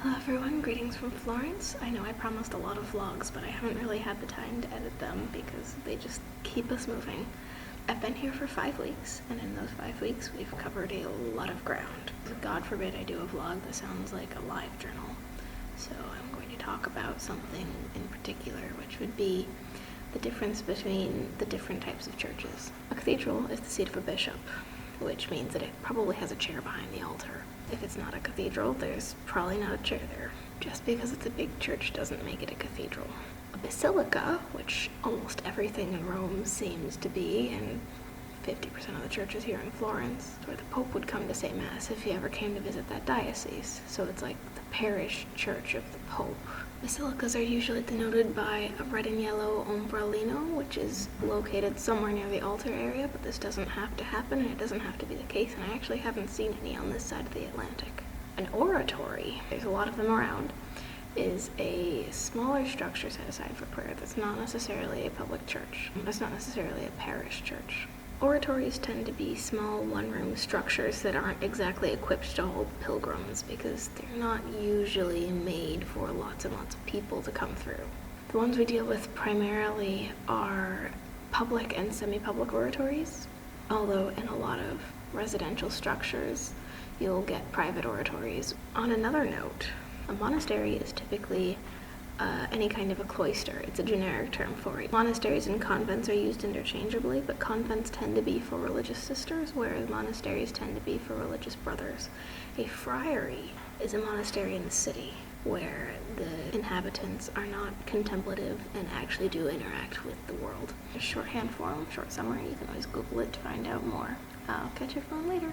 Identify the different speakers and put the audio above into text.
Speaker 1: Hello everyone, greetings from Florence. I know I promised a lot of vlogs, but I haven't really had the time to edit them because they just keep us moving. I've been here for 5 weeks, and in those 5 weeks we've covered a lot of ground. God forbid I do a vlog that sounds like a live journal. So I'm going to talk about something in particular, which would be the difference between the different types of churches. A cathedral is the seat of a bishop, which means that it probably has a chair behind the altar. If it's not a cathedral, there's probably not a chair there. Just because it's a big church doesn't make it a cathedral. A basilica, which almost everything in Rome seems to be, and 50% of the churches here in Florence, where the Pope would come to say Mass if he ever came to visit that diocese. So it's like the parish church of the Pope. Basilicas are usually denoted by a red and yellow ombrellino, which is located somewhere near the altar area, but this doesn't have to happen, and it doesn't have to be the case, and I actually haven't seen any on this side of the Atlantic. An oratory, there's a lot of them around, is a smaller structure set aside for prayer that's not necessarily a public church. It's not necessarily a parish church. Oratories tend to be small one-room structures that aren't exactly equipped to hold pilgrims because they're not usually made for lots and lots of people to come through. The ones we deal with primarily are public and semi-public oratories, although in a lot of residential structures you'll get private oratories. On another note, a monastery is typically any kind of a cloister. It's a generic term for it. Monasteries and convents are used interchangeably, but convents tend to be for religious sisters, whereas monasteries tend to be for religious brothers. A friary is a monastery in the city, where the inhabitants are not contemplative and actually do interact with the world. A shorthand form, short summary, you can always Google it to find out more. I'll catch everyone later.